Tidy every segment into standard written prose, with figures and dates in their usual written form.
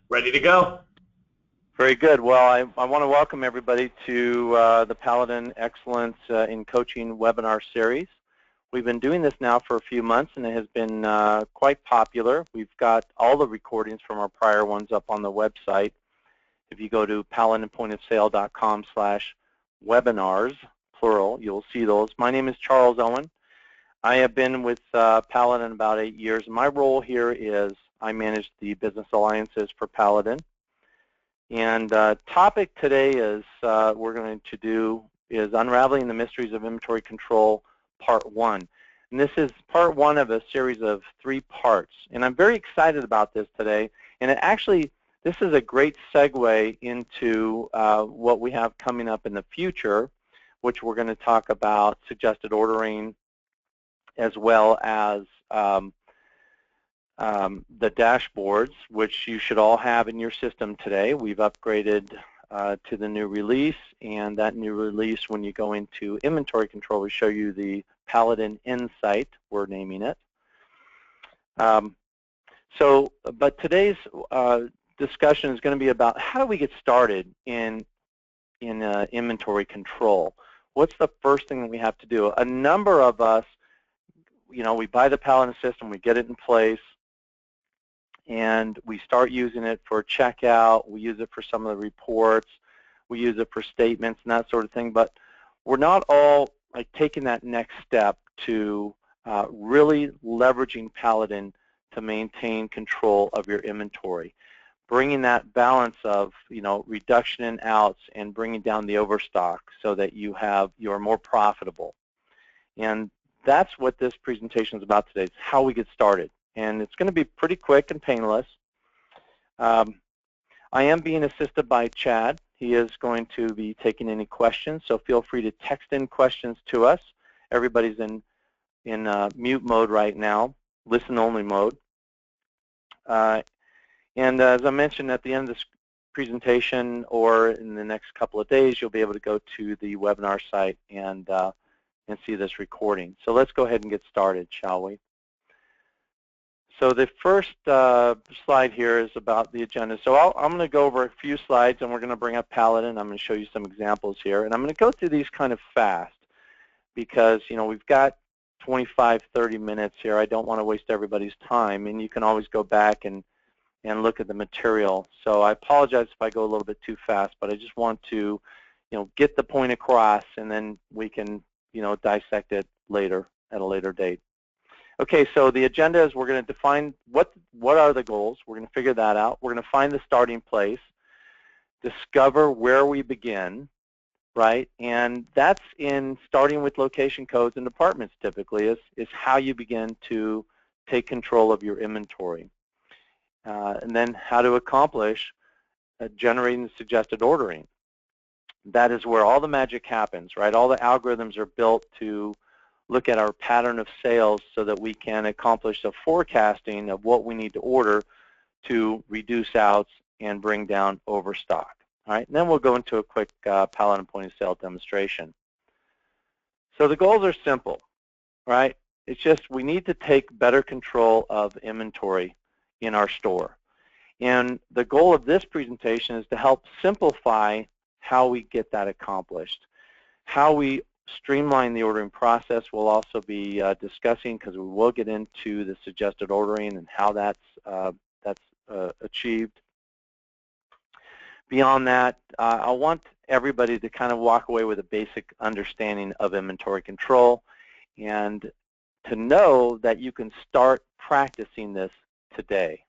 Ready to go. Very good. Well, I want to welcome everybody to the Paladin Excellence in Coaching webinar series. We've been doing this now for a few months, and it has been quite popular. We've got all the recordings from our prior ones up on the website. If you go to paladinpointofsale.com/webinars, plural, you'll see those. My name is Charles Owen. I have been with Paladin about 8 years. My role here is I manage the business alliances for Paladin. And topic today is we're going to do is Unraveling the Mysteries of Inventory Control, Part 1. And this is Part 1 of a series of 3 parts. And I'm very excited about this today. And this is a great segue into what we have coming up in the future, which we're going to talk about suggested ordering, as well as the dashboards, which you should all have in your system today. We've upgraded to the new release, and that new release, when you go into inventory control, will show you the Paladin Insight, we're naming it. But today's discussion is going to be about how do we get started in inventory control. What's the first thing that we have to do? A number of us, we buy the Paladin system, we get it in place, and we start using it for checkout. We use it for some of the reports. We use it for statements and that sort of thing. But we're not all taking that next step to really leveraging Paladin to maintain control of your inventory, bringing that balance of reduction in outs and bringing down the overstock so that you're more profitable. And that's what this presentation is about today. It's how we get started. And it's going to be pretty quick and painless. I am being assisted by Chad. He is going to be taking any questions, so feel free to text in questions to us. Everybody's in mute mode right now, listen-only mode. And as I mentioned, at the end of this presentation or in the next couple of days, you'll be able to go to the webinar site and see this recording. So let's go ahead and get started, shall we? So the first slide here is about the agenda. So I'm going to go over a few slides, and we're going to bring up Paladin. I'm going to show you some examples here. And I'm going to go through these kind of fast because, we've got 25, 30 minutes here. I don't want to waste everybody's time. And you can always go back and look at the material. So I apologize if I go a little bit too fast, but I just want to, get the point across, and then we can, dissect it later at a later date. Okay, so the agenda is we're going to define what are the goals. We're going to figure that out. We're going to find the starting place, discover where we begin, right? And that's in starting with location codes and departments typically is how you begin to take control of your inventory. And then how to accomplish generating the suggested ordering. That is where all the magic happens, right? All the algorithms are built to look at our pattern of sales so that we can accomplish the forecasting of what we need to order to reduce outs and bring down overstock. All right, and then we'll go into a quick Paladin point of sale demonstration. So the goals are simple, right? It's just we need to take better control of inventory in our store. And the goal of this presentation is to help simplify how we get that accomplished, how we streamline the ordering process. We'll also be discussing, because we will get into the suggested ordering and how that's achieved. Beyond that, I want everybody to kind of walk away with a basic understanding of inventory control and to know that you can start practicing this today.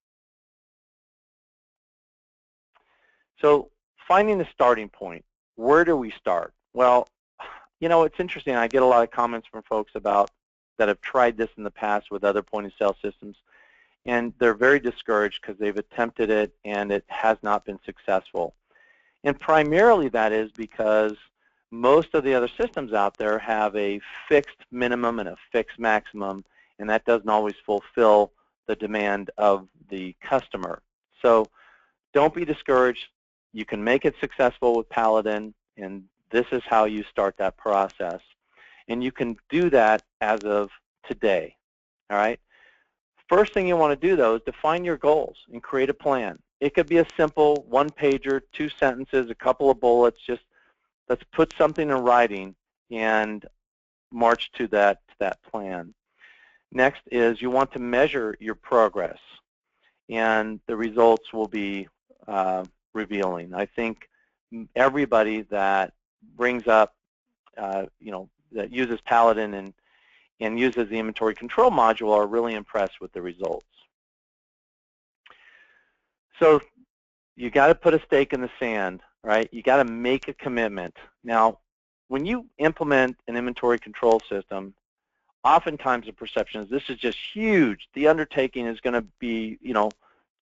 So finding the starting point, where do we start? Well, it's interesting. I get a lot of comments from folks that have tried this in the past with other point-of-sale systems, and they're very discouraged because they've attempted it and it has not been successful. And primarily that is because most of the other systems out there have a fixed minimum and a fixed maximum, and that doesn't always fulfill the demand of the customer. So don't be discouraged. You can make it successful with Paladin, and this is how you start that process. And you can do that as of today, all right? First thing you want to do, though, is define your goals and create a plan. it could be a simple one-pager, 2 sentences, a couple of bullets. Just let's put something in writing and march to that plan. Next is you want to measure your progress, and the results will be revealing. I think everybody that brings up, that uses Paladin and uses the inventory control module are really impressed with the results. So you got to put a stake in the sand, right? You got to make a commitment. Now, when you implement an inventory control system, oftentimes the perception is this is just huge. The undertaking is going to be,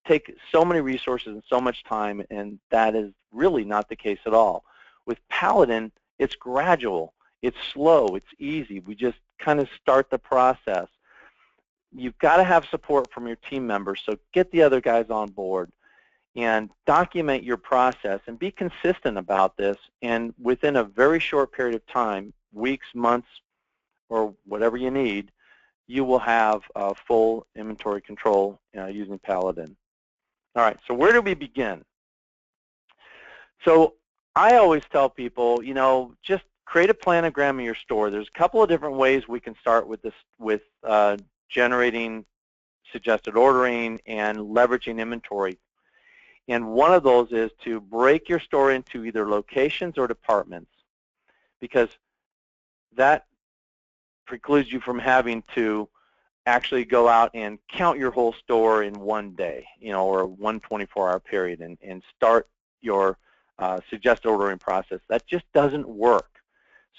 take so many resources and so much time, and that is really not the case at all. With Paladin, it's gradual, it's slow, it's easy. We just kind of start the process. You've got to have support from your team members, so get the other guys on board and document your process and be consistent about this, and within a very short period of time, weeks, months, or whatever you need, you will have full inventory control using Paladin. All right, so where do we begin? So I always tell people, just create a planogram in your store. There's a couple of different ways we can start with this, with generating suggested ordering and leveraging inventory. And one of those is to break your store into either locations or departments, because that precludes you from having to actually go out and count your whole store in one day, or one 24-hour period, and start your suggested ordering process. That just doesn't work.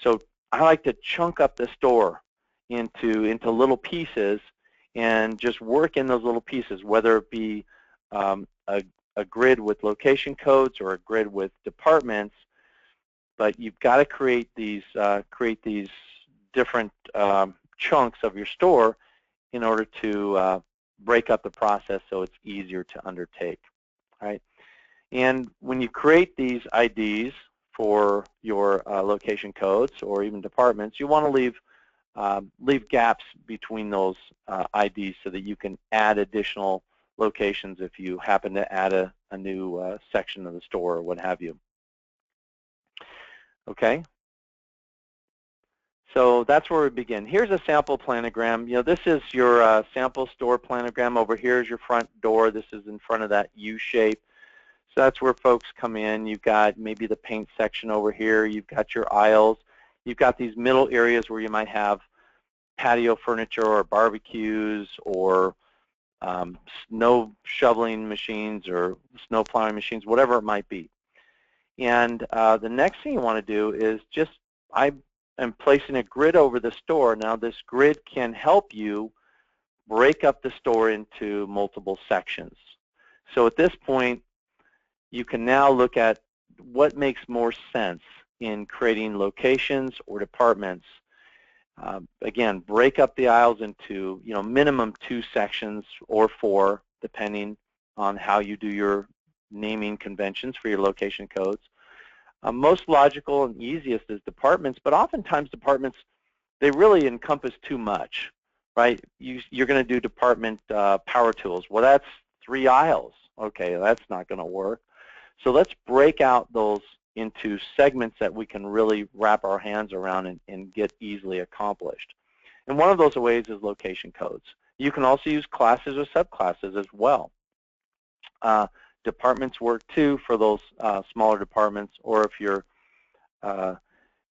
So I like to chunk up the store into little pieces and just work in those little pieces, whether it be a grid with location codes or a grid with departments. But you've got to create these different chunks of your store in order to break up the process so it's easier to undertake, right? And when you create these IDs for your location codes or even departments, you want to leave gaps between those IDs so that you can add additional locations if you happen to add a new section of the store or what have you. Okay? So that's where we begin. Here's a sample planogram. This is your sample store planogram. Over here is your front door. This is in front of that U shape. So that's where folks come in. You've got maybe the paint section over here. You've got your aisles. You've got these middle areas where you might have patio furniture or barbecues or snow shoveling machines or snow plowing machines, whatever it might be. And the next thing you want to do is I'm placing a grid over the store. Now this grid can help you break up the store into multiple sections. So at this point, you can now look at what makes more sense in creating locations or departments. Again, break up the aisles into minimum 2 sections or 4, depending on how you do your naming conventions for your location codes. Most logical and easiest is departments, but oftentimes departments, they really encompass too much, right? You're going to do department power tools. Well, that's 3 aisles. Okay, that's not going to work. So let's break out those into segments that we can really wrap our hands around and get easily accomplished. And one of those ways is location codes. You can also use classes or subclasses as well. Departments work too for those smaller departments, or if you're,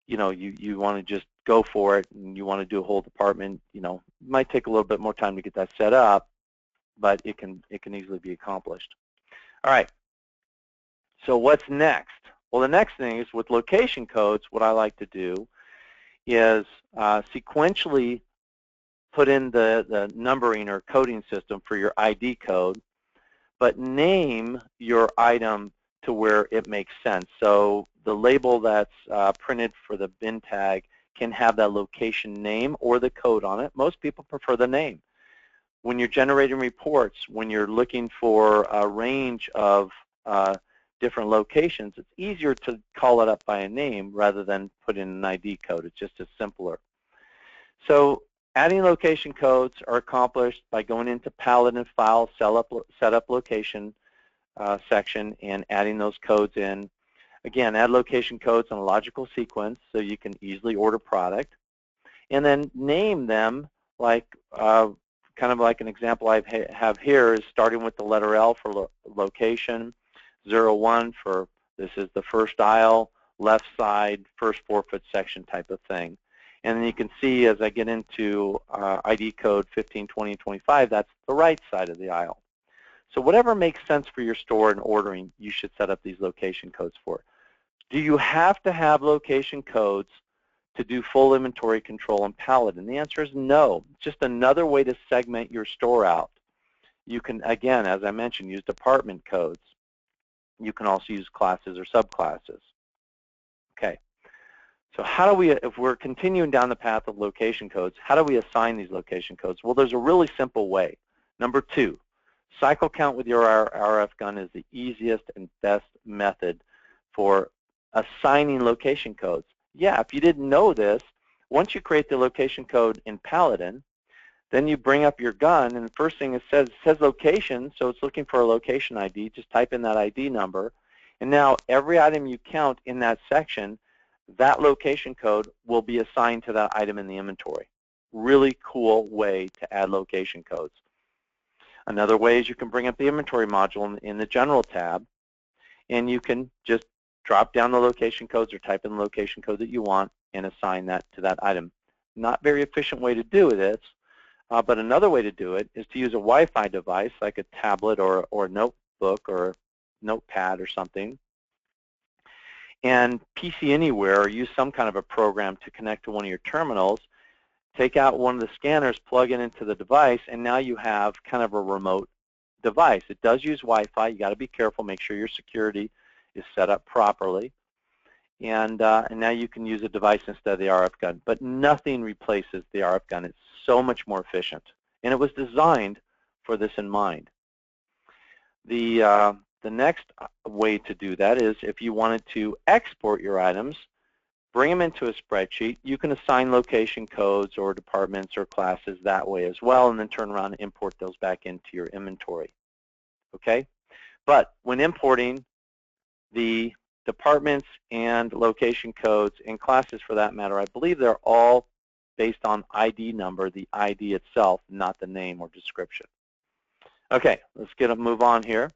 you want to just go for it and you want to do a whole department, it might take a little bit more time to get that set up, but it can easily be accomplished. All right. So what's next? Well, the next thing is with location codes, what I like to do is sequentially put in the numbering or coding system for your ID code, but name your item to where it makes sense. So the label that's printed for the bin tag can have that location name or the code on it. Most people prefer the name. When you're generating reports, when you're looking for a range of different locations, it's easier to call it up by a name rather than put in an ID code. It's just as simpler. So adding location codes are accomplished by going into Palette and File, Set Up Location, section and adding those codes in. Again, add location codes in a logical sequence so you can easily order product. And then name them like, kind of like an example I have here is starting with the letter L for location, 01 for this is the first aisle, left side, first 4-foot section type of thing. And then you can see as I get into ID code 15, 20, and 25, that's the right side of the aisle. So whatever makes sense for your store and ordering, you should set up these location codes for. Do you have to have location codes to do full inventory control in Paladin? The answer is no. It's just another way to segment your store out. You can, again, as I mentioned, use department codes. You can also use classes or subclasses. Okay. So how do we, if we're continuing down the path of location codes, how do we assign these location codes? Well, there's a really simple way. Number 2, cycle count with your RF gun is the easiest and best method for assigning location codes. Yeah, if you didn't know this, once you create the location code in Paladin, then you bring up your gun, and the first thing it says location, so it's looking for a location ID. Just type in that ID number, and now every item you count in that section, that location code will be assigned to that item in the inventory. Really cool way to add location codes. Another way is you can bring up the inventory module in the General tab, and you can just drop down the location codes or type in the location code that you want and assign that to that item. Not very efficient way to do this, but another way to do it is to use a Wi-Fi device like a tablet or a notebook or notepad or something, and PC Anywhere, or use some kind of a program to connect to one of your terminals, take out one of the scanners, plug it into the device, and now you have kind of a remote device. It does use Wi-Fi. You got to be careful, make sure your security is set up properly, and now you can use a device instead of the RF gun. But nothing replaces the RF gun. It's so much more efficient, and it was designed for this in mind. The next way to do that is if you wanted to export your items, bring them into a spreadsheet. You can assign location codes or departments or classes that way as well, and then turn around and import those back into your inventory. Okay? But when importing the departments and location codes and classes for that matter, I believe they're all based on ID number, the ID itself, not the name or description. Okay, let's move on here.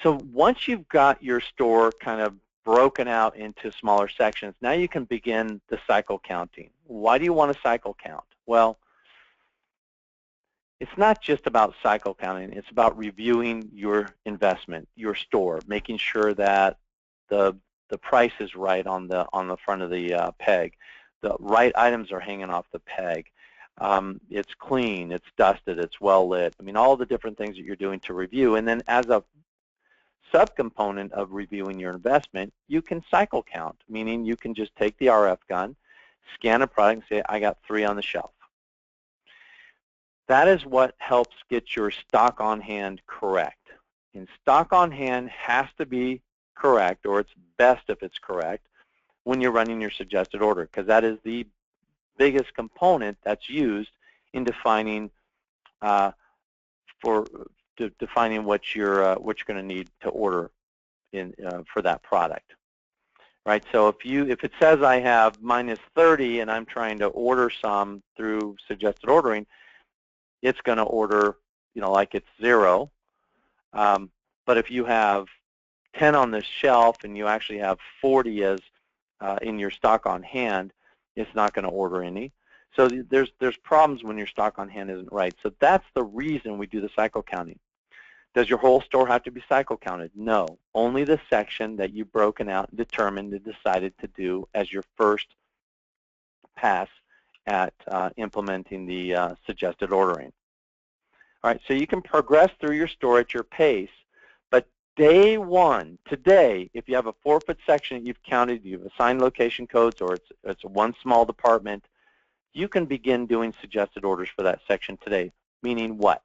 So once you've got your store kind of broken out into smaller sections, now you can begin the cycle counting. Why do you want to cycle count? Well, it's not just about cycle counting. It's about reviewing your investment, your store, making sure that the price is right on the front of the peg. The right items are hanging off the peg. It's clean, it's dusted, it's well lit. I mean, all the different things that you're doing to review. And then as a subcomponent of reviewing your investment, you can cycle count, meaning you can just take the RF gun, scan a product, and say, I got 3 on the shelf. That is what helps get your stock on hand correct. And stock on hand has to be correct, or it's best if it's correct, when you're running your suggested order, because that is the biggest component that's used in defining defining what you're going to need to order for that product, right? So if it says I have minus 30 and I'm trying to order some through suggested ordering, it's going to order, like it's 0. But if you have 10 on the shelf and you actually have 40 as in your stock on hand, it's not going to order any. So there's problems when your stock on hand isn't right. So that's the reason we do the cycle counting. Does your whole store have to be cycle counted? No. Only the section that you've broken out, determined, and decided to do as your first pass at implementing the suggested ordering. All right, so you can progress through your store at your pace, but day 1, today, if you have a 4-foot section that you've counted, you've assigned location codes, or it's one small department, you can begin doing suggested orders for that section today. Meaning what?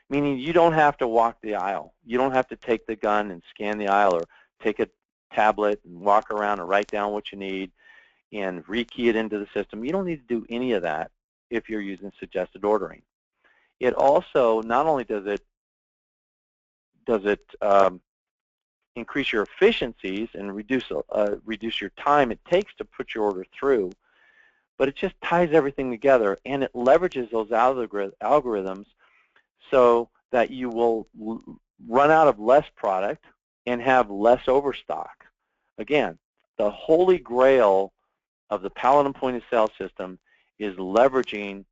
Meaning you don't have to walk the aisle. You don't have to take the gun and scan the aisle, or take a tablet and walk around and write down what you need and rekey it into the system. You don't need to do any of that if you're using suggested ordering. It also, not only does it does it increase your efficiencies and reduce your time it takes to put your order through, but it just ties everything together, and it leverages those algorithms so that you will run out of less product and have less overstock. Again, the holy grail of the Paladin point-of-sale system is leveraging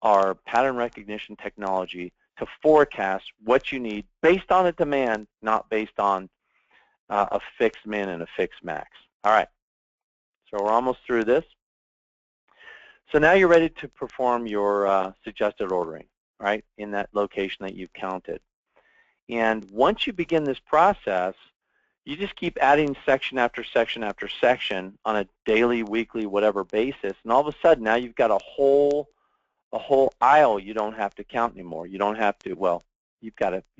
our pattern recognition technology to forecast what you need based on a demand, not based on a fixed min and a fixed max. All right, so we're almost through this. So now you're ready to perform your suggested ordering, right, in that location that you've counted. And once you begin this process, you just keep adding section after section after section on a daily, weekly, whatever basis, and all of a sudden now you've got a whole aisle you don't have to count anymore. You don't have to, well, you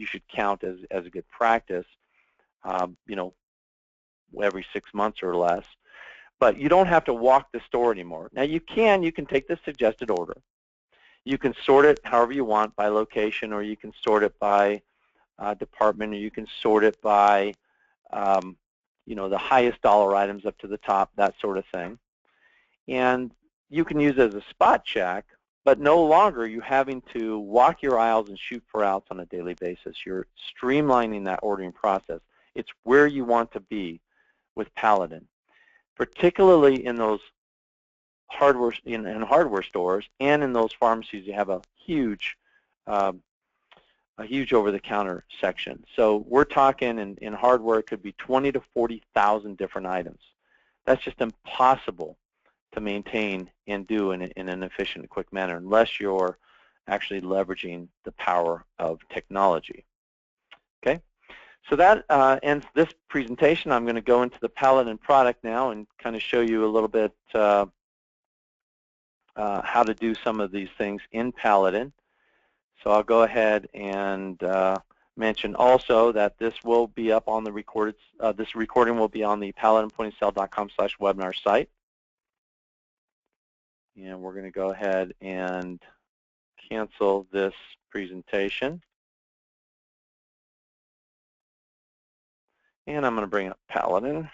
should count as a good practice, you know, every 6 months or less. But you don't have to walk the store anymore. Now you can take the suggested order. You can sort it however you want, by location, or you can sort it by department, or you can sort it by you know, the highest dollar items up to the top, that sort of thing. And you can use it as a spot check, but no longer are you having to walk your aisles and shoot for outs on a daily basis. You're streamlining that ordering process. It's where you want to be with Paladin, particularly in those hardware hardware stores and in those pharmacies. You have a huge over-the-counter section. So we're talking in hardware, it could be 20 to 40,000 different items. That's just impossible to maintain and do in an efficient, quick manner unless you're actually leveraging the power of technology. Okay, so that ends this presentation. I'm going to go into the Pallet and Product now and kind of show you a little bit how to do some of these things in Paladin. So I'll go ahead and mention also that this will be up on the recorded. This recording will be on the paladinpointofsale.com/webinar site. And we're going to go ahead and cancel this presentation. And I'm going to bring up Paladin.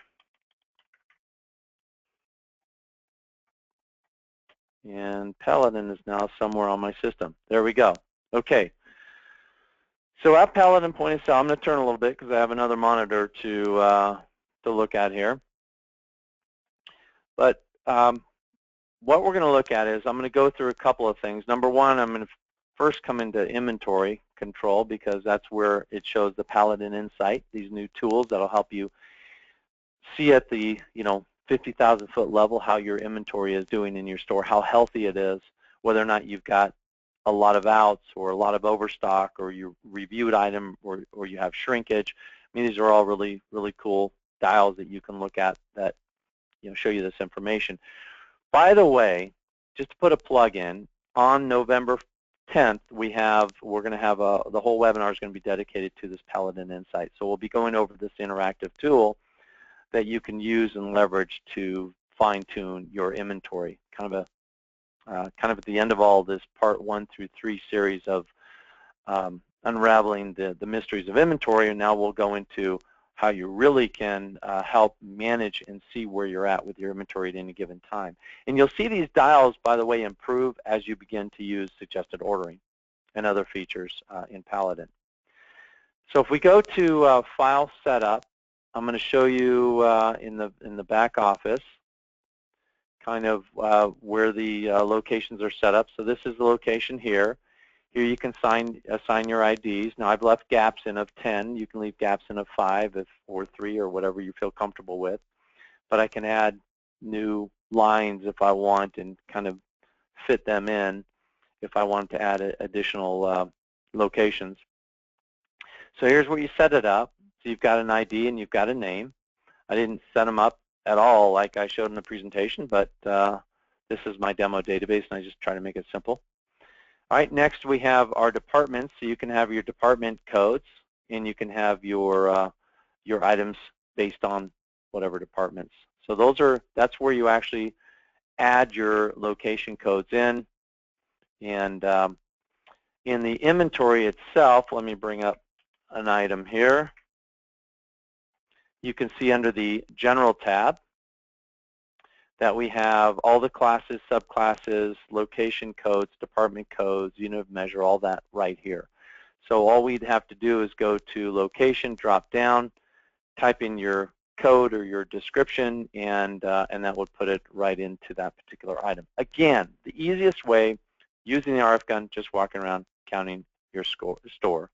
And Paladin is now somewhere on my system. There we go. Okay. So at Paladin point of sale, I'm going to turn a little bit because I have another monitor to look at here. But what we're going to look at is I'm going to go through a couple of things. Number one, I'm going to first come into inventory control because that's where it shows the Paladin Insight, these new tools that'll help you see at the 50,000 foot level how your inventory is doing in your store, how healthy it is, whether or not you've got a lot of outs or a lot of overstock, or your reviewed item, or you have shrinkage. I mean, these are all really, really cool dials that you can look at that show you this information. By the way, just to put a plug in, on November 10th, we're going to have the whole webinar is going to be dedicated to this Paladin Insight. So we'll be going over this interactive tool that you can use and leverage to fine-tune your inventory. Kind of at the end of all this part 1 through 3 series of unraveling the mysteries of inventory, and now we'll go into how you really can help manage and see where you're at with your inventory at any given time. And you'll see these dials, by the way, improve as you begin to use suggested ordering and other features in Paladin. So if we go to File Setup, I'm going to show you in the back office kind of where the locations are set up. So this is the location here. Here you can assign your IDs. Now I've left gaps in of 10. You can leave gaps in of 5 or 3 or whatever you feel comfortable with. But I can add new lines if I want and kind of fit them in if I want to add additional locations. So here's where you set it up. So you've got an ID and you've got a name. I didn't set them up at all like I showed in the presentation, but this is my demo database, and I just try to make it simple. All right, next we have our departments. So you can have your department codes, and you can have your items based on whatever departments. So that's where you actually add your location codes in. And in the inventory itself, let me bring up an item here, you can see under the General tab that we have all the classes, subclasses, location codes, department codes, unit of measure, all that right here. So all we'd have to do is go to location, drop down, type in your code or your description, and that would put it right into that particular item. Again, the easiest way, using the RF gun, just walking around counting your store.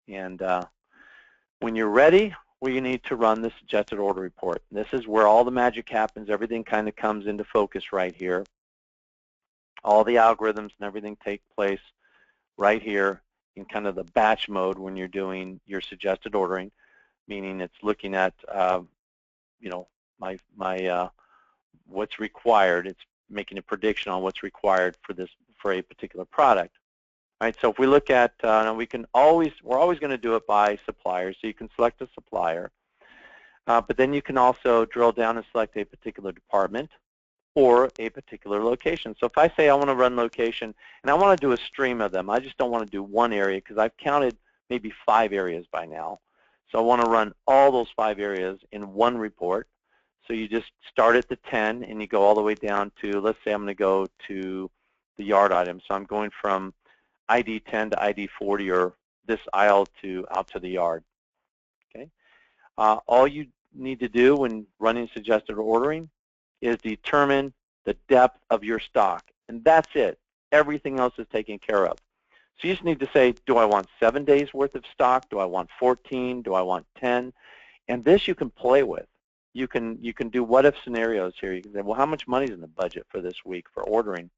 And when you're ready, we need to run the suggested order report. This is where all the magic happens. Everything kind of comes into focus right here. All the algorithms and everything take place right here in kind of the batch mode when you're doing your suggested ordering, meaning it's looking at what's required. It's making a prediction on what's required for a particular product. All right, so if we look at, we're always going to do it by supplier, so you can select a supplier, but then you can also drill down and select a particular department or a particular location. So if I say I want to run location and I want to do a stream of them, I just don't want to do one area because I've counted maybe 5 areas by now. So I want to run all those 5 areas in one report. So you just start at the 10 and you go all the way down to, let's say I'm going to go to the yard item. So I'm going from ID 10 to ID 40, or this aisle out to the yard. Okay. All you need to do when running suggested ordering is determine the depth of your stock, and that's it. Everything else is taken care of. So you just need to say, do I want 7 days worth of stock? Do I want 14? Do I want 10? And this you can play with. You can do what if scenarios here. You can say, well, how much money is in the budget for this week for ordering?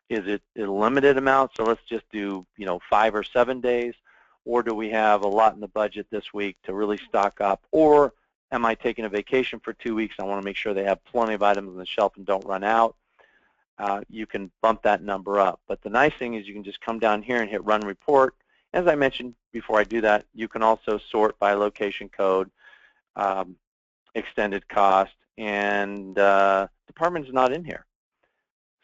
Is it a limited amount? So let's just do 5 or 7 days, or do we have a lot in the budget this week to really stock up? Or am I taking a vacation for 2 weeks? I want to make sure they have plenty of items on the shelf and don't run out. You can bump that number up. But the nice thing is you can just come down here and hit Run Report. As I mentioned before I do that, you can also sort by location code, extended cost, and department is not in here.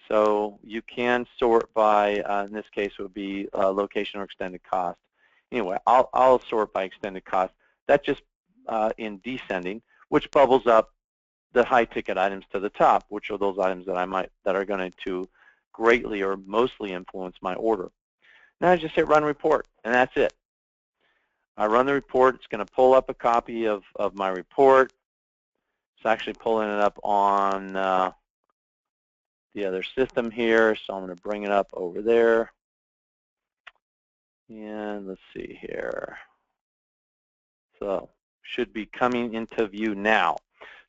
So you can sort by, in this case, it would be location or extended cost. Anyway, I'll sort by extended cost. That's just in descending, which bubbles up the high-ticket items to the top, which are those items that are going to greatly or mostly influence my order. Now I just hit Run Report, and that's it. I run the report. It's going to pull up a copy of my report. It's actually pulling it up on the other system here, so I'm going to bring it up over there. And let's see here. So should be coming into view now.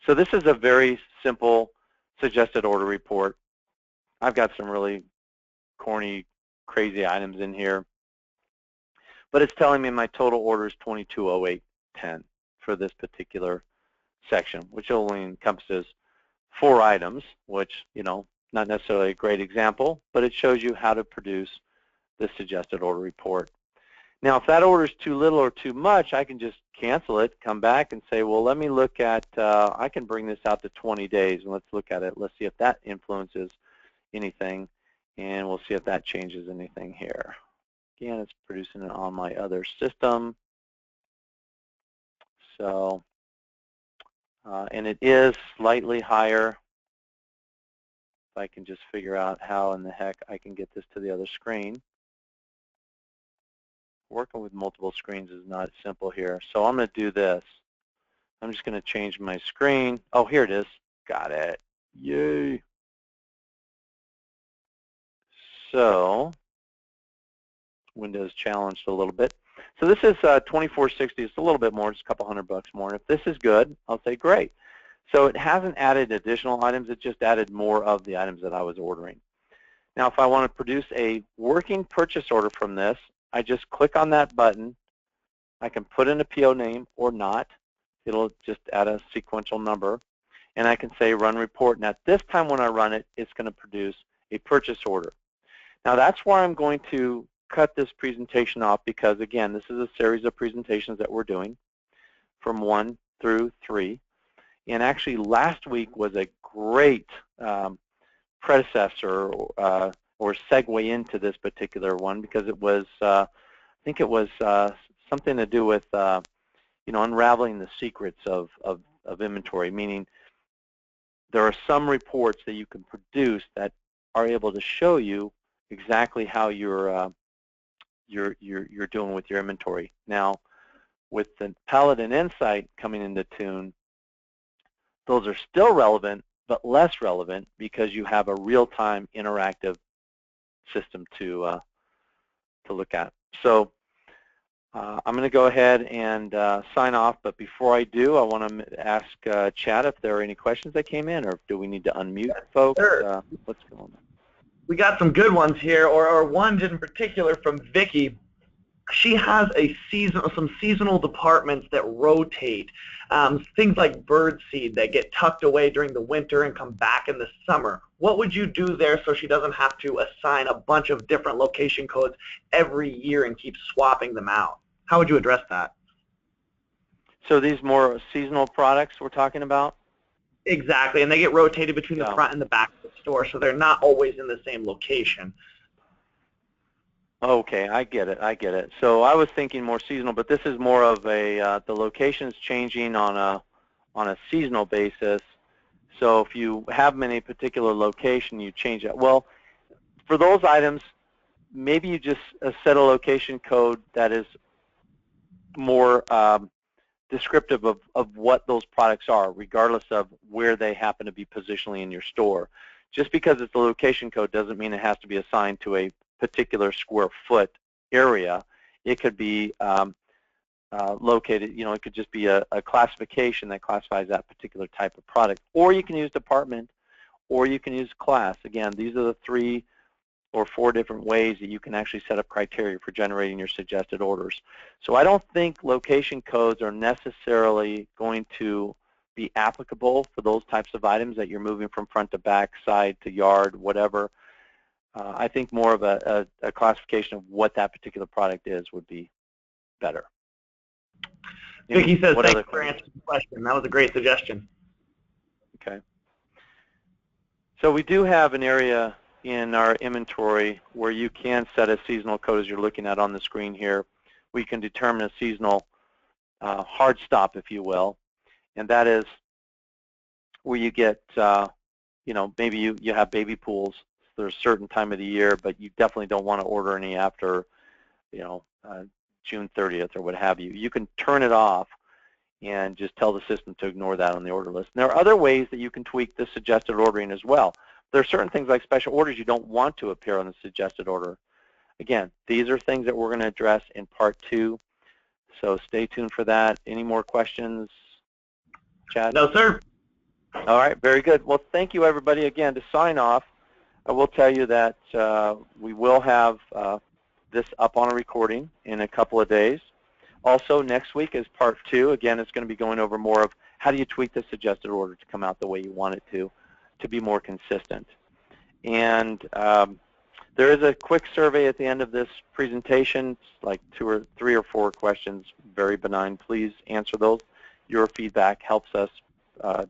So this is a very simple suggested order report. I've got some really corny, crazy items in here, but it's telling me my total order is 2208.10 for this particular section, which only encompasses 4 items, which, not necessarily a great example, but it shows you how to produce the suggested order report. Now, if that order is too little or too much, I can just cancel it, come back and say, well, let me look at, I can bring this out to 20 days, and let's look at it. Let's see if that influences anything, and we'll see if that changes anything here. Again, it's producing it on my other system. So, and it is slightly higher. If I can just figure out how in the heck I can get this to the other screen. Working with multiple screens is not simple here. So I'm going to do this. I'm just going to change my screen. Oh, here it is. Got it. Yay. So Windows challenged a little bit. So this is 2460. It's a little bit more. It's a couple $100 more. And if this is good, I'll say great. So it hasn't added additional items. It just added more of the items that I was ordering. Now, if I want to produce a working purchase order from this, I just click on that button. I can put in a PO name or not. It'll just add a sequential number. And I can say Run Report. And at this time when I run it, it's going to produce a purchase order. Now, that's where I'm going to cut this presentation off because, again, this is a series of presentations that we're doing from 1 through 3. And actually, last week was a great predecessor or segue into this particular one because it was, I think it was something to do with unraveling the secrets of inventory, meaning there are some reports that you can produce that are able to show you exactly how you're doing with your inventory. Now, with the Paladin Insight coming into tune, those are still relevant, but less relevant because you have a real-time interactive system to look at. So I'm going to go ahead and sign off, but before I do, I want to ask Chad if there are any questions that came in, or do we need to unmute folks? Sure. What's going on? We got some good ones here, or one in particular from Vicky. She has some seasonal departments that rotate, things like bird seed that get tucked away during the winter and come back in the summer. What would you do there so she doesn't have to assign a bunch of different location codes every year and keep swapping them out? How would you address that? So these more seasonal products we're talking about? Exactly, and they get rotated between the front and the back of the store, so they're not always in the same location. Okay, I get it. So I was thinking more seasonal, but this is more of a the location's changing on a seasonal basis. So if you have them in a particular location, you change it. Well, for those items, maybe you just set a location code that is more descriptive of what those products are, regardless of where they happen to be positionally in your store. Just because it's a location code doesn't mean it has to be assigned to a particular square foot area. It could be located, it could just be a classification that classifies that particular type of product. Or you can use department, or you can use class. Again, these are the 3 or 4 different ways that you can actually set up criteria for generating your suggested orders. So I don't think location codes are necessarily going to be applicable for those types of items that you're moving from front to back, side to yard, whatever. I think more of a classification of what that particular product is would be better. Vicky says, thanks for answering the question. That was a great suggestion. Okay. So we do have an area in our inventory where you can set a seasonal code, as you're looking at on the screen here. We can determine a seasonal hard stop, if you will, and that is where you get, maybe you have baby pools. There's a certain time of the year, but you definitely don't want to order any after, June 30th or what have you. You can turn it off and just tell the system to ignore that on the order list. And there are other ways that you can tweak the suggested ordering as well. There are certain things like special orders you don't want to appear on the suggested order. Again, these are things that we're going to address in part 2, so stay tuned for that. Any more questions, Chad? No, sir. All right, very good. Well, thank you, everybody. Again, to sign off, I will tell you that we will have this up on a recording in a couple of days. Also, next week is part 2. Again, it's going to be going over more of how do you tweak the suggested order to come out the way you want it to be more consistent. And there is a quick survey at the end of this presentation. It's like 3 or 4 questions, very benign. Please answer those. Your feedback helps us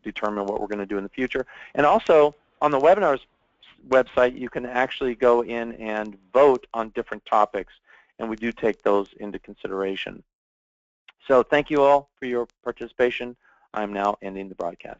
determine what we're going to do in the future. And also, on the webinar's website, you can actually go in and vote on different topics, and we do take those into consideration. So thank you all for your participation. I'm now ending the broadcast.